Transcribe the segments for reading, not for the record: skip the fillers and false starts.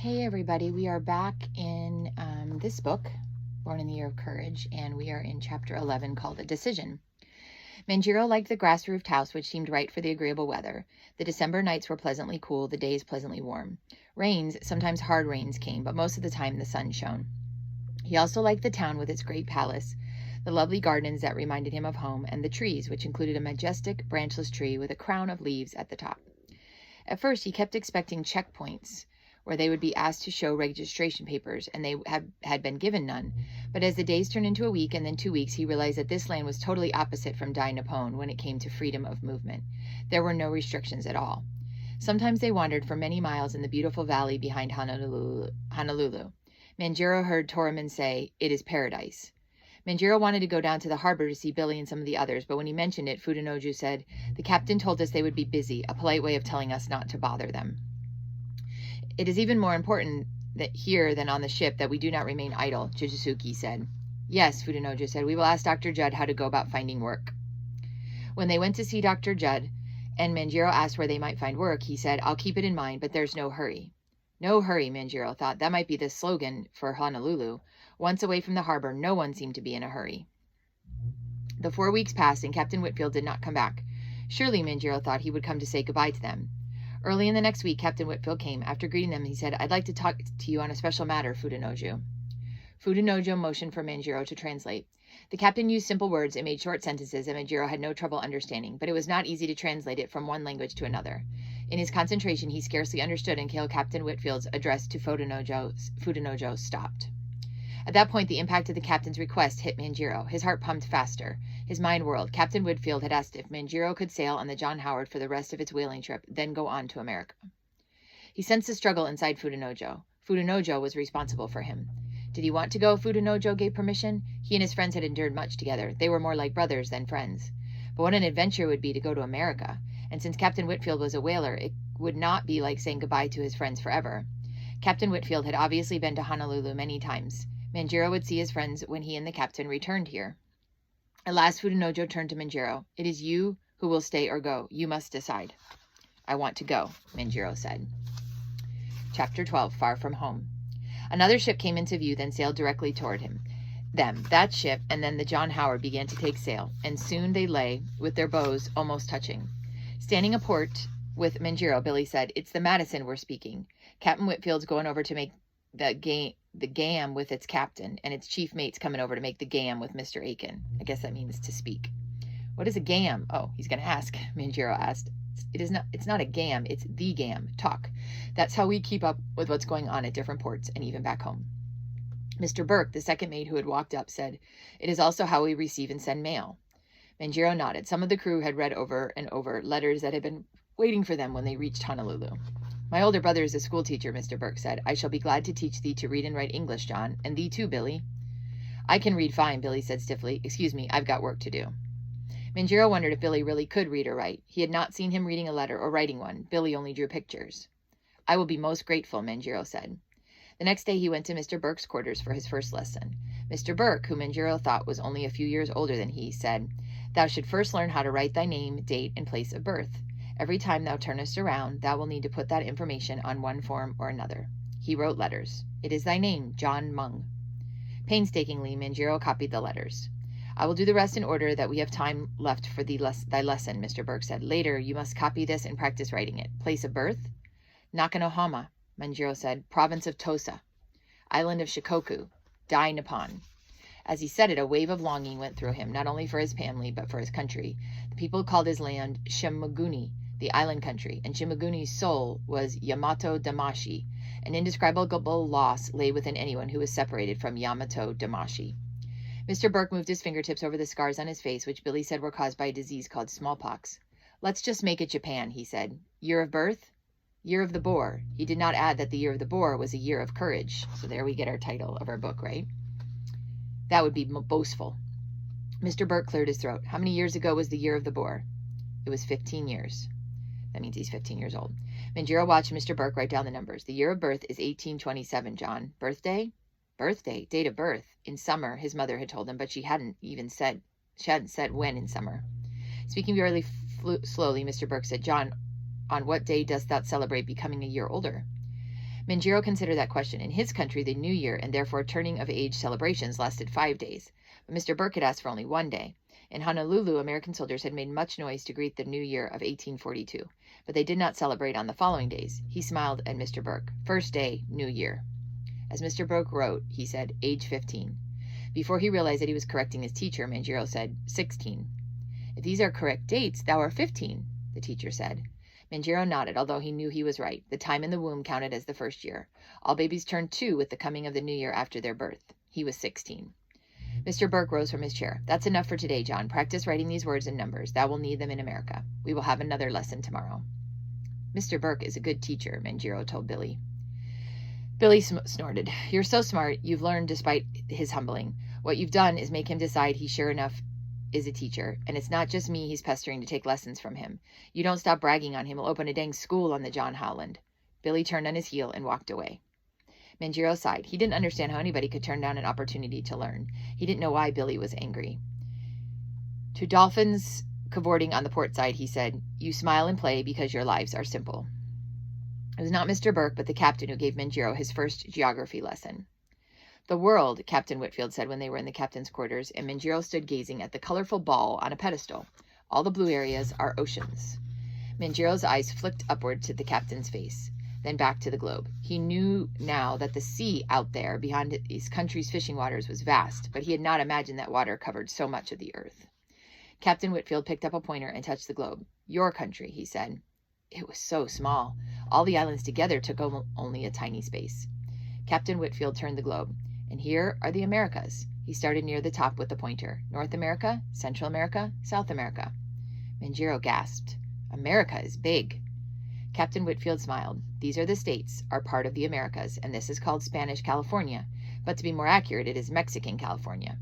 Hey everybody, we are back in this book, Born in the Year of Courage, and we are in chapter 11 called A Decision. Manjiro liked the grass-roofed house, which seemed right for the agreeable weather. The December nights were pleasantly cool, the days pleasantly warm. Rains, sometimes hard rains, came, but most of the time the sun shone. He also liked the town with its great palace, the lovely gardens that reminded him of home, and the trees, which included a majestic, branchless tree with a crown of leaves at the top. At first, he kept expecting checkpoints, where they would be asked to show registration papers, and they had been given none. But as the days turned into a week and then 2 weeks, he realized that this land was totally opposite from Dai Nippon when it came to freedom of movement. There were no restrictions at all. Sometimes they wandered for many miles in the beautiful valley behind Honolulu. Manjiro heard Toraman say, "It is paradise." Manjiro wanted to go down to the harbor to see Billy and some of the others, but when he mentioned it, Fudenoju said, "The captain told us they would be busy," a polite way of telling us not to bother them. "It is even more important that here than on the ship that we do not remain idle," Chichizuki said. "Yes," Fudenoju said, "we will ask Dr. Judd how to go about finding work." When they went to see Dr. Judd, and Manjiro asked where they might find work, he said, "I'll keep it in mind, but there's no hurry." No hurry, Manjiro thought. That might be the slogan for Honolulu. Once away from the harbor, no one seemed to be in a hurry. The 4 weeks passed, and Captain Whitfield did not come back. Surely, Manjiro thought, he would come to say goodbye to them. Early in the next week, Captain Whitfield came. After greeting them, he said, "I'd like to talk to you on a special matter, Fudenoju." Fudenoju motioned for Manjiro to translate. The captain used simple words and made short sentences that Manjiro had no trouble understanding, but it was not easy to translate it from one language to another. In his concentration, he scarcely understood until Captain Whitfield's address to Fudenoju stopped. At that point, the impact of the captain's request hit Manjiro. His heart pumped faster. His mind whirled. Captain Whitfield had asked if Manjiro could sail on the John Howard for the rest of its whaling trip, then go on to America. He sensed a struggle inside Fudenoju. Fudenoju was responsible for him. Did he want to go if Fudenoju gave permission? He and his friends had endured much together. They were more like brothers than friends. But what an adventure it would be to go to America. And since Captain Whitfield was a whaler, it would not be like saying goodbye to his friends forever. Captain Whitfield had obviously been to Honolulu many times. Manjiro would see his friends when he and the captain returned here. At last, Fudenoju turned to Manjiro. "It is you who will stay or go. You must decide." "I want to go," Manjiro said. Chapter 12, Far From Home. Another ship came into view, then sailed directly toward them. That ship, and then the John Howard, began to take sail, and soon they lay, with their bows almost touching. Standing aport with Manjiro, Billy said, "It's the Madison we're speaking. Captain Whitfield's going over to make the gam with its captain, and its chief mate's coming over to make the gam with Mr. Aiken." I guess that means to speak. "What is a gam?" "Oh, he's going to ask," Manjiro asked. It's not a gam, it's the gam. Talk. That's how we keep up with what's going on at different ports and even back home. Mr. Burke, the second mate who had walked up, said, "It is also how we receive and send mail." Manjiro nodded. Some of the crew had read over and over letters that had been waiting for them when they reached Honolulu. "My older brother is a school teacher," Mr. Burke said. "I shall be glad to teach thee to read and write English, John, and thee too, Billy." "I can read fine," Billy said stiffly. "Excuse me, I've got work to do." Manjiro wondered if Billy really could read or write. He had not seen him reading a letter or writing one. Billy only drew pictures. "I will be most grateful," Manjiro said. The next day he went to Mr. Burke's quarters for his first lesson. Mr. Burke, who Manjiro thought was only a few years older than he, said, "Thou should first learn how to write thy name, date, and place of birth. Every time thou turnest around, thou will need to put that information on one form or another." He wrote letters. "It is thy name, John Mung." Painstakingly, Manjiro copied the letters. "I will do the rest in order that we have time left for thy lesson," Mr. Burke said. "Later, you must copy this and practice writing it." "Place of birth?" "Nakanohama," Manjiro said. "Province of Tosa. Island of Shikoku. Dai Nippon." As he said it, a wave of longing went through him, not only for his family, but for his country. The people called his land Shimoguni, the island country, and Shimoguni's soul was Yamato Damashi. An indescribable loss lay within anyone who was separated from Yamato Damashi. Mr. Burke moved his fingertips over the scars on his face, which Billy said were caused by a disease called smallpox. "Let's just make it Japan," he said. "Year of birth?" "Year of the Boar." He did not add that the year of the boar was a year of courage. So there we get our title of our book, right? That would be boastful. Mr. Burke cleared his throat. "How many years ago was the year of the boar?" "It was 15 years. That means he's 15 years old. Manjiro watched Mr. Burke write down the numbers. "The year of birth is 1827, John. Birthday?" "Birthday, date of birth. In summer," his mother had told him, but she hadn't said when in summer. Speaking very slowly, Mr. Burke said, "John, on what day dost thou celebrate becoming a year older?" Manjiro considered that question. In his country, the New Year and therefore turning of age celebrations lasted 5 days. But Mr. Burke had asked for only 1 day. In Honolulu, American soldiers had made much noise to greet the New Year of 1842, but they did not celebrate on the following days. He smiled at Mr. Burke. First day, New Year. As Mr. Burke wrote, he said, age 15. Before he realized that he was correcting his teacher, Manjiro said, 16. If these are correct dates, thou art 15, the teacher said. Manjiro nodded, although he knew he was right. The time in the womb counted as the first year. All babies turn 2 with the coming of the New Year after their birth. He was 16. Mr. Burke rose from his chair. That's enough for today, John. Practice writing these words and numbers. Thou will need them in America. We will have another lesson tomorrow. Mr. Burke is a good teacher, Manjiro told Billy. Billy snorted. You're so smart. You've learned despite his humbling. What you've done is make him decide he sure enough is a teacher, and it's not just me he's pestering to take lessons from him. You don't stop bragging on him, he'll open a dang school on the John Howland. Billy turned on his heel and walked away. Manjiro sighed. He didn't understand how anybody could turn down an opportunity to learn. He didn't know why Billy was angry. To dolphins cavorting on the port side, he said, you smile and play because your lives are simple. It was not Mr. Burke, but the captain who gave Manjiro his first geography lesson. The world, Captain Whitfield said when they were in the captain's quarters, and Manjiro stood gazing at the colorful ball on a pedestal. All the blue areas are oceans. Manjiro's eyes flicked upward to the captain's face, then back to the globe. He knew now that the sea out there behind his country's fishing waters was vast, but he had not imagined that water covered so much of the earth. Captain Whitfield picked up a pointer and touched the globe. Your country, he said. It was so small. All the islands together took only a tiny space. Captain Whitfield turned the globe. And here are the Americas. He started near the top with the pointer. North America, Central America, South America. Manjiro gasped. America is big. Captain Whitfield smiled. These are the states, are part of the Americas, and this is called Spanish California. But to be more accurate, it is Mexican California.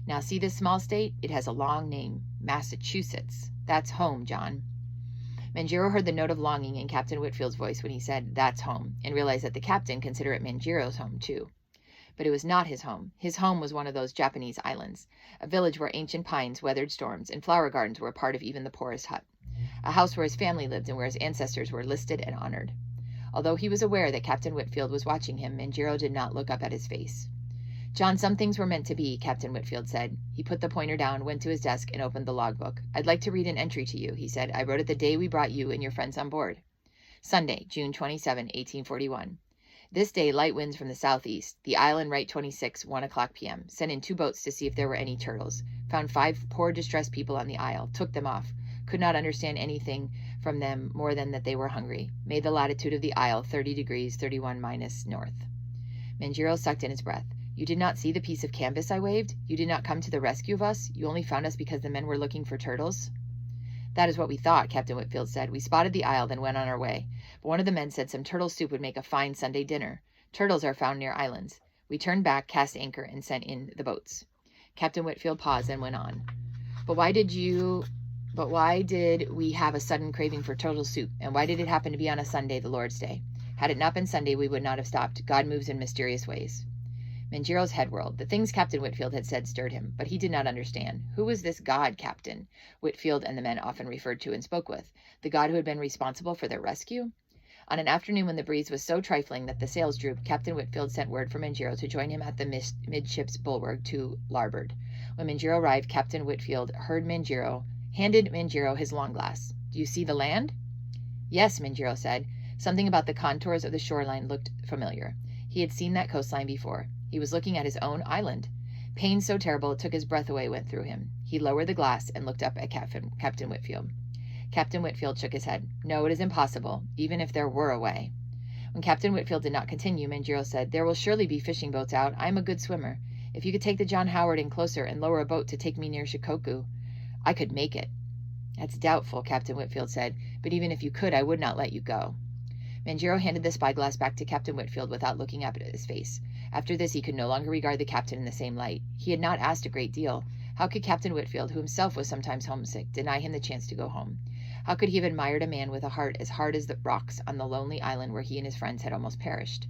Now see this small state? It has a long name. Massachusetts. That's home, John. Manjiro heard the note of longing in Captain Whitfield's voice when he said, that's home, and realized that the captain considered it Manjiro's home, too. But it was not his home. His home was one of those Japanese islands, a village where ancient pines weathered storms and flower gardens were a part of even the poorest hut, a house where his family lived and where his ancestors were listed and honored. Although he was aware that Captain Whitfield was watching him, Manjiro did not look up at his face. John, some things were meant to be, Captain Whitfield said. He put the pointer down, went to his desk, and opened the logbook. I'd like to read an entry to you, he said. I wrote it the day we brought you and your friends on board. Sunday, June 27, 1841. This day, light winds from the southeast. The island right 26, 1 o'clock p.m. Sent in 2 boats to see if there were any turtles. Found 5 poor distressed people on the isle. Took them off. Could not understand anything from them more than that they were hungry. Made the latitude of the isle 30 degrees 31 minus north. Manjiro sucked in his breath. You did not see the piece of canvas I waved? You did not come to the rescue of us? You only found us because the men were looking for turtles? That is what we thought, Captain Whitfield said. We spotted the isle, then went on our way. But one of the men said some turtle soup would make a fine Sunday dinner. Turtles are found near islands. We turned back, cast anchor, and sent in the boats. Captain Whitfield paused and went on. But why did we have a sudden craving for turtle soup? And why did it happen to be on a Sunday, the Lord's Day? Had it not been Sunday, we would not have stopped. God moves in mysterious ways. Manjiro's head whirled. The things Captain Whitfield had said stirred him, but he did not understand. Who was this God, Captain Whitfield and the men often referred to and spoke with? The God who had been responsible for their rescue? On an afternoon when the breeze was so trifling that the sails drooped, Captain Whitfield sent word for Manjiro to join him at the midships bulwark to larboard. When Manjiro arrived, Captain Whitfield handed Manjiro his long glass. Do you see the land? Yes, Manjiro said. Something about the contours of the shoreline looked familiar. He had seen that coastline before. He was looking at his own island. Pain so terrible it took his breath away went through him. He lowered the glass and looked up at Captain Whitfield. Captain Whitfield shook his head. No, it is impossible, even if there were a way. When Captain Whitfield did not continue, Manjiro said, There will surely be fishing boats out. I am a good swimmer. If you could take the John Howard in closer and lower a boat to take me near Shikoku, I could make it. That's doubtful, Captain Whitfield said, but even if you could, I would not let you go. Manjiro handed the spyglass back to Captain Whitfield without looking up at his face. After this, he could no longer regard the captain in the same light. He had not asked a great deal. How could Captain Whitfield, who himself was sometimes homesick, deny him the chance to go home? How could he have admired a man with a heart as hard as the rocks on the lonely island where he and his friends had almost perished?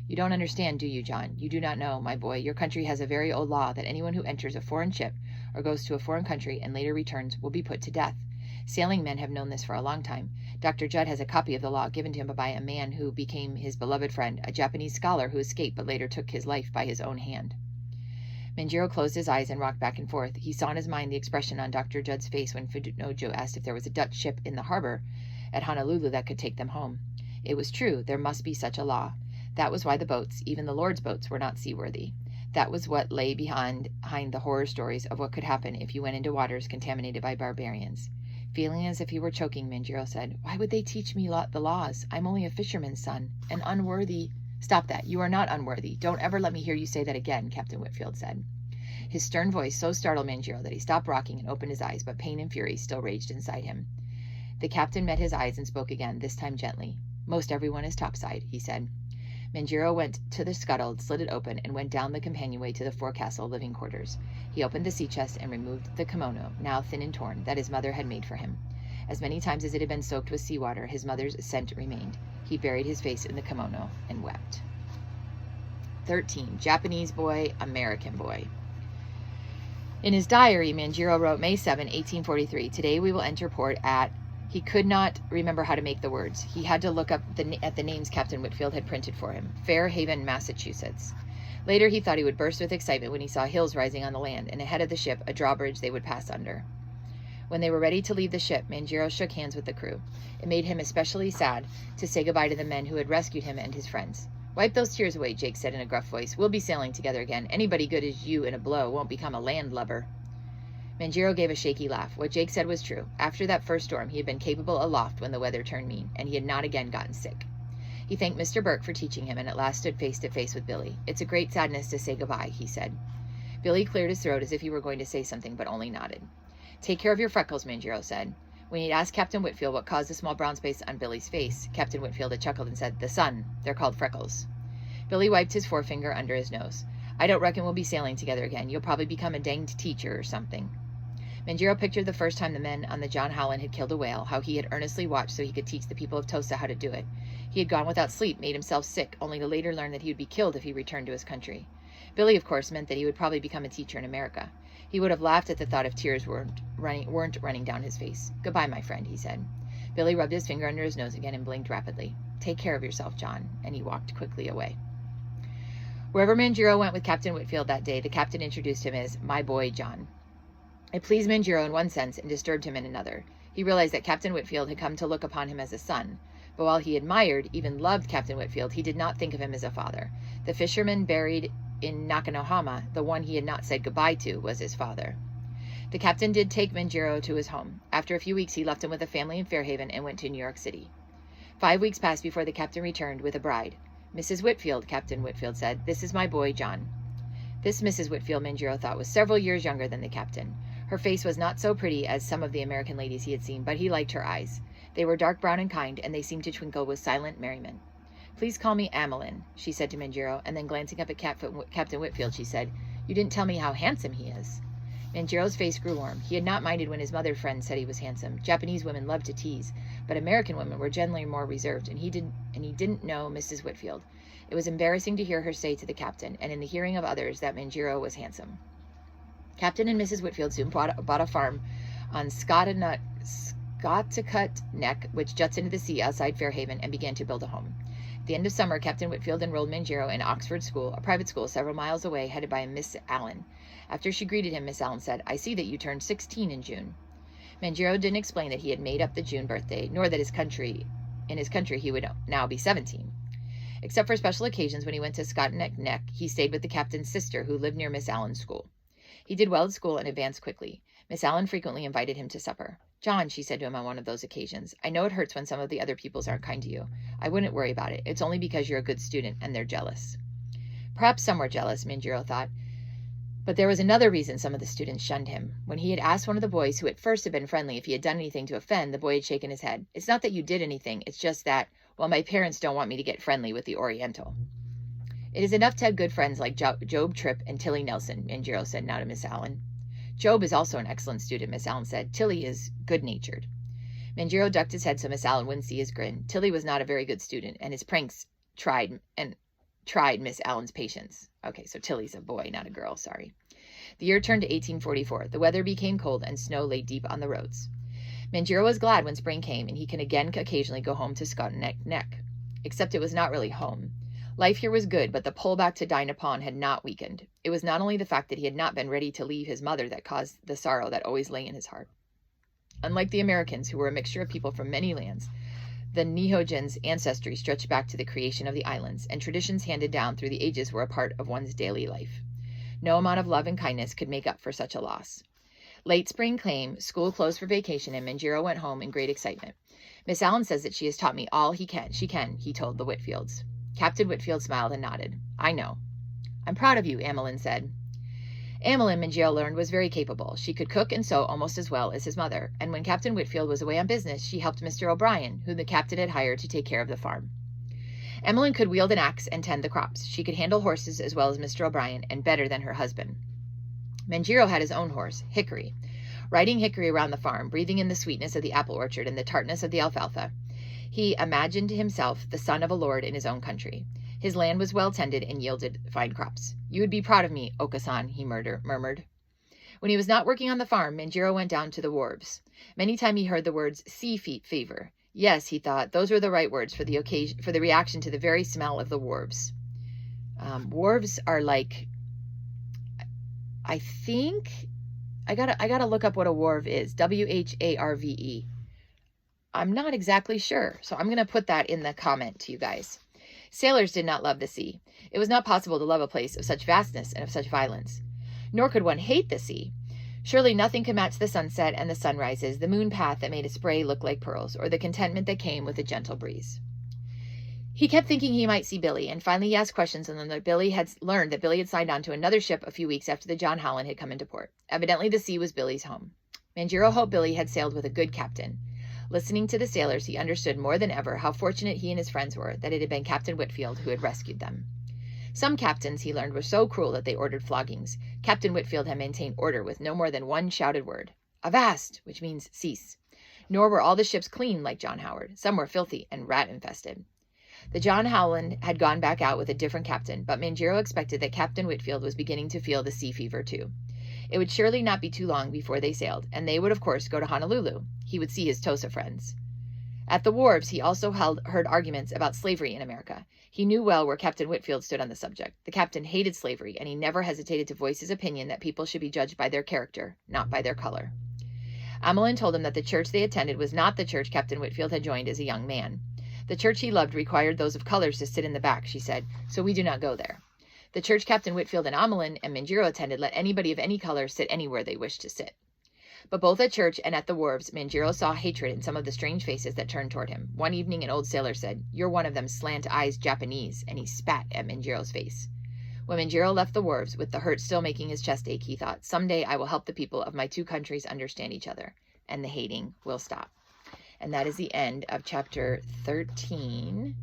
You don't understand, do you, John? You do not know, my boy. Your country has a very old law that anyone who enters a foreign ship or goes to a foreign country and later returns will be put to death. Sailing men have known this for a long time. Dr. Judd has a copy of the law given to him by a man who became his beloved friend, a Japanese scholar who escaped but later took his life by his own hand. Manjiro closed his eyes and rocked back and forth. He saw in his mind the expression on Dr. Judd's face when Funojo asked if there was a Dutch ship in the harbor at Honolulu that could take them home. It was true, there must be such a law. That was why the boats, even the Lord's boats, were not seaworthy. That was what lay behind the horror stories of what could happen if you went into waters contaminated by barbarians. Feeling as if he were choking, Manjiro said, "Why would they teach me the laws? I'm only a fisherman's son, an unworthy—" "Stop that. You are not unworthy. Don't ever let me hear you say that again," Captain Whitfield said. His stern voice so startled Manjiro that he stopped rocking and opened his eyes, but pain and fury still raged inside him. The captain met his eyes and spoke again, this time gently. "Most everyone is topside," he said. Manjiro went to the scuttle, slid it open, and went down the companionway to the forecastle living quarters. He opened the sea chest and removed the kimono, now thin and torn, that his mother had made for him. As many times as it had been soaked with seawater, his mother's scent remained. He buried his face in the kimono and wept. 13. Japanese boy, American boy. In his diary, Manjiro wrote May 7, 1843, "Today we will enter port at..." He could not remember how to make the words. He had to look up at the names Captain Whitfield had printed for him. Fairhaven, Massachusetts. Later he thought he would burst with excitement when he saw hills rising on the land, and ahead of the ship, a drawbridge they would pass under. When they were ready to leave the ship, Manjiro shook hands with the crew. It made him especially sad to say goodbye to the men who had rescued him and his friends. "Wipe those tears away," Jake said in a gruff voice. "We'll be sailing together again. Anybody good as you in a blow won't become a landlubber." Manjiro gave a shaky laugh. What Jake said was true. After that first storm, he had been capable aloft when the weather turned mean, and he had not again gotten sick. He thanked Mr. Burke for teaching him, and at last stood face to face with Billy. "It's a great sadness to say goodbye," he said. Billy cleared his throat as if he were going to say something, but only nodded. "Take care of your freckles," Manjiro said. When he had asked Captain Whitfield what caused the small brown space on Billy's face, Captain Whitfield had chuckled and said, "The sun. They're called freckles." Billy wiped his forefinger under his nose. "I don't reckon we'll be sailing together again. You'll probably become a danged teacher or something." Manjiro pictured the first time the men on the John Howland had killed a whale, how he had earnestly watched so he could teach the people of Tosa how to do it. He had gone without sleep, made himself sick, only to later learn that he would be killed if he returned to his country. Billy, of course, meant that he would probably become a teacher in America. He would have laughed at the thought if tears weren't running down his face. "Goodbye, my friend," he said. Billy rubbed his finger under his nose again and blinked rapidly. "Take care of yourself, John," and he walked quickly away. Wherever Manjiro went with Captain Whitfield that day, the captain introduced him as "my boy, John." It pleased Manjiro in one sense and disturbed him in another. He realized that Captain Whitfield had come to look upon him as a son, but while he admired, even loved Captain Whitfield, he did not think of him as a father. The fisherman buried in Nakanohama, the one he had not said goodbye to, was his father. The captain did take Manjiro to his home. After a few weeks, he left him with a family in Fairhaven and went to New York City. 5 weeks passed before the captain returned with a bride. "Mrs. Whitfield," Captain Whitfield said, "this is my boy, John." This Mrs. Whitfield, Manjiro thought, was several years younger than the captain. Her face was not so pretty as some of the American ladies he had seen, but he liked her eyes. They were dark brown and kind, and they seemed to twinkle with silent merriment. "Please call me Amelin," she said to Manjiro, and then glancing up at Captain Whitfield, she said, "You didn't tell me how handsome he is." Manjiro's face grew warm. He had not minded when his mother friend said he was handsome. Japanese women loved to tease, but American women were generally more reserved, and he didn't know Mrs. Whitfield. It was embarrassing to hear her say to the captain, and in the hearing of others, that Manjiro was handsome. Captain and Mrs. Whitfield soon bought a farm on Scotticut Neck, which juts into the sea outside Fairhaven, and began to build a home. At the end of summer, Captain Whitfield enrolled Manjiro in Oxford School, a private school several miles away, headed by Miss Allen. After she greeted him, Miss Allen said, "I see that you turned 16 in June." Manjiro didn't explain that he had made up the June birthday, nor that in his country he would now be 17. Except for special occasions when he went to Scotticut Neck, he stayed with the captain's sister, who lived near Miss Allen's school. He did well at school and advanced quickly. Miss Allen frequently invited him to supper. "John," she said to him on one of those occasions, "I know it hurts when some of the other pupils aren't kind to you. I wouldn't worry about it. It's only because you're a good student and they're jealous." Perhaps some were jealous, Manjiro thought, but there was another reason some of the students shunned him. When he had asked one of the boys, who at first had been friendly, if he had done anything to offend, the boy had shaken his head. "It's not that you did anything, it's just that, well, my parents don't want me to get friendly with the Oriental." "It is enough to have good friends like Job Tripp and Tilly Nelson," Manjiro said now to Miss Allen. "Job is also an excellent student," Miss Allen said. "Tilly is good-natured." Manjiro ducked his head so Miss Allen wouldn't see his grin. Tilly was not a very good student, and his pranks tried Miss Allen's patience. Okay, so Tilly's a boy, not a girl, sorry. The year turned to 1844. The weather became cold, and snow lay deep on the roads. Manjiro was glad when spring came and he could again occasionally go home to Skotnet Neck. Except it was not really home. Life here was good, but the pull back to Dai Nippon had not weakened. It was not only the fact that he had not been ready to leave his mother that caused the sorrow that always lay in his heart. Unlike the Americans, who were a mixture of people from many lands, the Nihonjin's ancestry stretched back to the creation of the islands, and traditions handed down through the ages were a part of one's daily life. No amount of love and kindness could make up for such a loss. Late spring came, school closed for vacation, and Manjiro went home in great excitement. Miss Allen says that she has taught me all she can, he told the Whitfields. Captain Whitfield smiled and nodded. I know. I'm proud of you, Amelin said. Amelin, Manjiro learned, was very capable. She could cook and sew almost as well as his mother, and when Captain Whitfield was away on business, she helped Mr. O'Brien, whom the captain had hired to take care of the farm. Amelin could wield an axe and tend the crops. She could handle horses as well as Mr. O'Brien, and better than her husband. Manjiro had his own horse, Hickory. Riding Hickory around the farm, breathing in the sweetness of the apple orchard and the tartness of the alfalfa, he imagined himself the son of a lord in his own country. His land was well tended and yielded fine crops. You would be proud of me, Okasan, he murmured. When he was not working on the farm, Manjiro went down to the wharves. Many times he heard the words sea fever. Yes, he thought, those were the right words for the occasion, for the reaction to the very smell of the wharves. Wharves are like, I think, I gotta look up what a wharf is. WHARVE. I'm not exactly sure, so I'm going to put that in the comment to you guys. Sailors did not love the sea. It was not possible to love a place of such vastness and of such violence. Nor could one hate the sea. Surely nothing could match the sunset and the sunrises, the moon path that made a spray look like pearls, or the contentment that came with a gentle breeze. He kept thinking he might see Billy, and finally he asked questions and learned that Billy had signed on to another ship a few weeks after the John Howland had come into port. Evidently the sea was Billy's home. Manjiro hoped Billy had sailed with a good captain. Listening to the sailors, he understood more than ever how fortunate he and his friends were that it had been Captain Whitfield who had rescued them. Some captains, he learned, were so cruel that they ordered floggings. Captain Whitfield had maintained order with no more than one shouted word, avast, which means cease. Nor were all the ships clean like John Howard. Some were filthy and rat-infested. The John Howland had gone back out with a different captain, but Manjiro expected that Captain Whitfield was beginning to feel the sea fever too. It would surely not be too long before they sailed, and they would of course go to Honolulu. He would see his Tosa friends. At the wharves, he also heard arguments about slavery in America. He knew well where Captain Whitfield stood on the subject. The captain hated slavery, and he never hesitated to voice his opinion that people should be judged by their character, not by their color. Amelin told him that the church they attended was not the church Captain Whitfield had joined as a young man. The church he loved required those of colors to sit in the back, she said, so we do not go there. The church Captain Whitfield and Amelin and Manjiro attended let anybody of any color sit anywhere they wished to sit. But both at church and at the wharves, Manjiro saw hatred in some of the strange faces that turned toward him. One evening an old sailor said, "You're one of them slant-eyed Japanese," and he spat at Manjiro's face. When Manjiro left the wharves, with the hurt still making his chest ache, he thought, someday I will help the people of my two countries understand each other, and the hating will stop. And that is the end of chapter 13.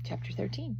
Chapter 13.